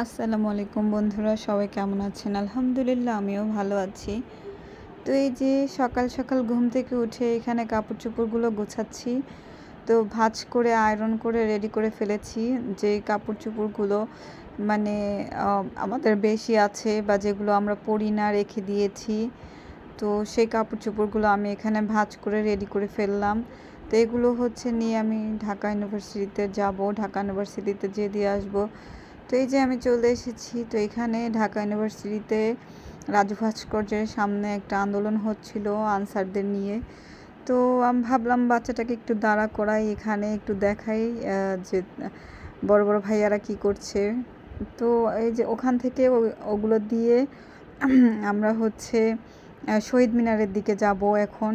আসসালামু আলাইকুম বন্ধুরা, সবাই কেমন আছেন? আলহামদুলিল্লাহ আমিও ভালো আছি। তো এই যে সকাল সকাল ঘুম থেকে উঠে এখানে কাপড় চোপড়গুলো গোছাচ্ছি। তো ভাঁজ করে আয়রন করে রেডি করে ফেলেছি। যে কাপড় চোপড়গুলো মানে আমাদের বেশি আছে বা যেগুলো আমরা পরি না রেখে দিয়েছি, তো সেই কাপড় চোপড়গুলো আমি এখানে ভাঁজ করে রেডি করে ফেললাম। তো এগুলো হচ্ছে নিয়ে আমি ঢাকা ইউনিভার্সিটিতে যাব, ঢাকা ইউনিভার্সিটিতে যেয়ে দিয়ে আসবো। তো এই যে আমি চলে এসেছি। তো এখানে ঢাকা ইউনিভার্সিটিতে রাজু ভাস্কর্যের সামনে একটা আন্দোলন হচ্ছিল আনসারদের নিয়ে। তো আমি ভাবলাম বাচ্চাটাকে একটু দাঁড়া করাই, এখানে একটু দেখাই যে বড় বড় ভাইয়ারা কি করছে। তো এই যে ওখান থেকে ওগুলো দিয়ে আমরা হচ্ছে শহীদ মিনারের দিকে যাব এখন।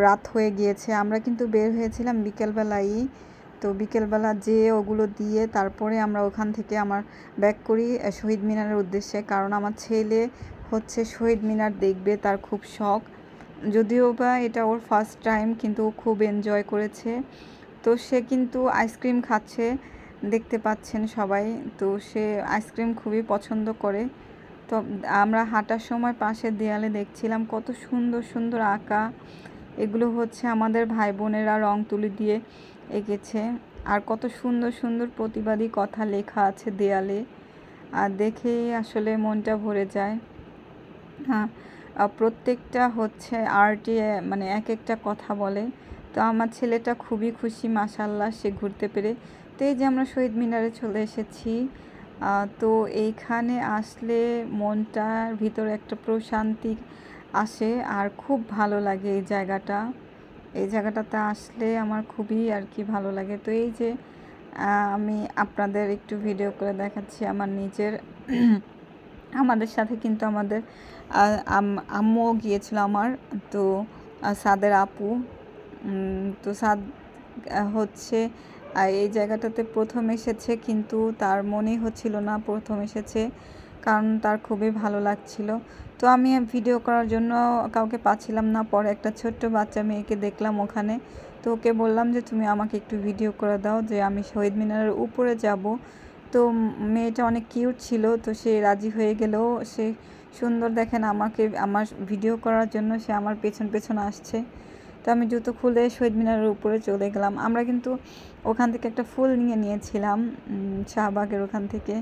রাত হয়ে গিয়েছে, আমরা কিন্তু বের হয়েছিলাম বিকেলবেলাই। তো বিকেলবেলা যেয়ে ওগুলো দিয়ে তারপরে আমরা ওখান থেকে আমার ব্যাক করি শহীদ মিনারের উদ্দেশ্যে, কারণ আমার ছেলে হচ্ছে শহীদ মিনার দেখবে, তার খুব শখ। যদিও বা এটা ওর ফার্স্ট টাইম, কিন্তু ও খুব এনজয় করেছে। তো সে কিন্তু আইসক্রিম খাচ্ছে, দেখতে পাচ্ছেন সবাই। তো সে আইসক্রিম খুবই পছন্দ করে। তো আমরা হাঁটার সময় পাশের দেয়ালে দেখছিলাম কত সুন্দর সুন্দর আঁকা। এগুলো হচ্ছে আমাদের ভাই বোনেরা রং তুলি দিয়ে এঁকেছে। আর কত সুন্দর সুন্দর প্রতিবাদী কথা লেখা আছে দেয়ালে, আর দেখেই আসলে মনটা ভরে যায়। হ্যাঁ, প্রত্যেকটা হচ্ছে আর্টে মানে এক একটা কথা বলে। তো আমার ছেলেটা খুবই খুশি, মাশাআল্লাহ, সে ঘুরতে পেরে। তো এই যে আমরা শহীদ মিনারে চলে এসেছি। তো এইখানে আসলে মনটার ভিতরে একটা প্রশান্তি আসে, আর খুব ভালো লাগে এই জায়গাটা। এই জায়গাটাতে আসলে আমার খুবই আর কি ভালো লাগে। তো এই যে আমি আপনাদের একটু ভিডিও করে দেখাচ্ছি আমার নিজের। আমাদের সাথে কিন্তু আমাদের আম্মুও গিয়েছিল আমার। তো সাদের আপু, তো সাদ হচ্ছে এই জায়গাটাতে প্রথম এসেছে, কিন্তু তার মনেই হচ্ছিল না প্রথম এসেছে, কারণ তার খুবই ভালো লাগছিল। তো আমি ভিডিও করার জন্য কাউকে পাচ্ছিলাম না। পরে একটা ছোট্ট বাচ্চা মেয়েকে দেখলাম ওখানে। তো ওকে বললাম যে তুমি আমাকে একটু ভিডিও করে দাও, যে আমি শহীদ মিনারের উপরে যাব। তো মেয়েটা অনেক কিউট ছিল, তো সে রাজি হয়ে গেলেও সে সুন্দর, দেখেন আমাকে আমার ভিডিও করার জন্য সে আমার পেছন পেছন আসছে। তো আমি জুতো খুলে শহীদ মিনারের উপরে চলে গেলাম। আমরা কিন্তু ওখান থেকে একটা ফুল নিয়েছিলাম শাহবাগের ওখান থেকে।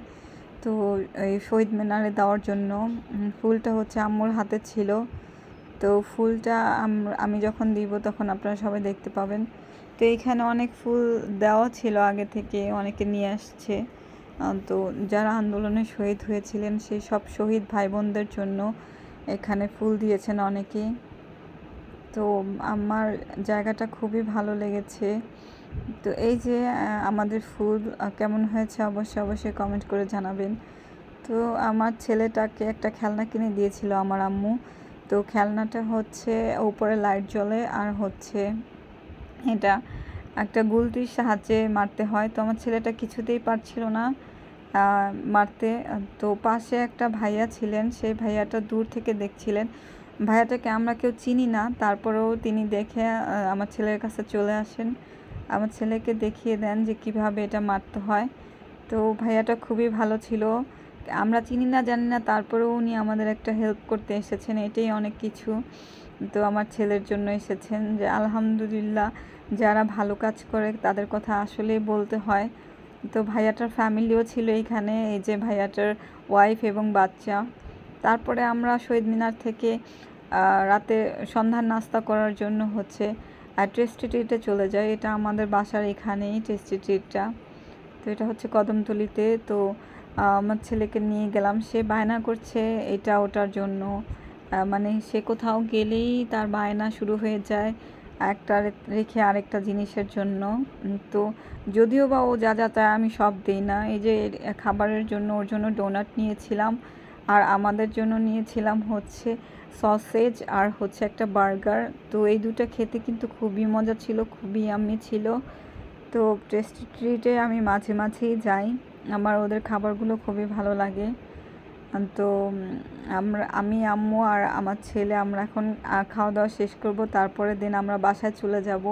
তো এই শহীদ মিনারে দেওয়ার জন্য ফুলটা হচ্ছে আম্মুর হাতে ছিল। তো ফুলটা আমি যখন দিব তখন আপনারা সবাই দেখতে পাবেন। তো এইখানে অনেক ফুল দেওয়া ছিল আগে থেকে, অনেকে নিয়ে আসছে। তো যারা আন্দোলনে শহীদ হয়েছিলেন সেই সব শহীদ ভাই বোনদের জন্য এখানে ফুল দিয়েছেন অনেকে। তো আমার জায়গাটা খুবই ভালো লেগেছে। তো এই যে আমাদের ফুল কেমন হয়েছে অবশ্যই কমেন্ট করে জানাবেন। তো আমার ছেলেটাকে একটা খেলনা কিনে দিয়েছিল আমার আম্মু। তো খেলনাটা হচ্ছে উপরে লাইট জ্বলে, আর হচ্ছে এটা একটা গুলতির সাহায্যে মারতে হয়। তো আমার ছেলেটা কিছুতেই পারছিল না মারতে। তো পাশে একটা ভাইয়া ছিলেন, সেই ভাইয়াটা দূর থেকে দেখছিলেন। ভাইয়াটাকে আমরা কেউ চিনি না, তারপরেও তিনি দেখে আমার ছেলের কাছে চলে আসেন, আমার ছেলেকে দেখিয়ে দেন যে কিভাবে এটা মারতে হয়। তো ভাইয়াটা খুবই ভালো ছিল। আমরা চিনি না জানি না, তারপরেও উনি আমাদের একটা হেল্প করতে এসেছেন, এটাই অনেক কিছু। তো আমার ছেলের জন্য এসেছেন, যে আলহামদুলিল্লাহ, যারা ভালো কাজ করে তাদের কথা আসলেই বলতে হয়। তো ভাইয়াটার ফ্যামিলিও ছিল এইখানে, এই যে ভাইয়াটার ওয়াইফ এবং বাচ্চা। তারপরে আমরা শহীদ মিনার থেকে রাতে সন্ধ্যার নাস্তা করার জন্য হচ্ছে টেস্টি ট্রিটে চলে যায়। এটা আমাদের বাসার এখানেই টেস্টি ট্রিটটা। তো এটা হচ্ছে কদমতলিতে। তো আমার ছেলেকে নিয়ে গেলাম, সে বায়না করছে এটা ওটার জন্য। মানে সে কোথাও গেলেই তার বায়না শুরু হয়ে যায় একটা রেখে আরেকটা জিনিসের জন্য। তো যদিও বা ও যা যা চায় আমি সব দিই না। এই যে খাবারের জন্য ওর জন্য ডোনাট নিয়েছিলাম, আর আমাদের জন্য নিয়েছিলাম হচ্ছে সসেজ আর হচ্ছে একটা বার্গার। তো এই দুটো খেতে কিন্তু খুবই মজা ছিল, খুবই ইয়াম্মি ছিল। তো টেস্টি ট্রিটে আমি মাঝে মাঝেই যাই, আমার ওদের খাবারগুলো খুবই ভালো লাগে। তো আমি আম্মু আর আমার ছেলে আমরা এখন খাওয়া দাওয়া শেষ করব, তারপরের দিন আমরা বাসায় চলে যাব।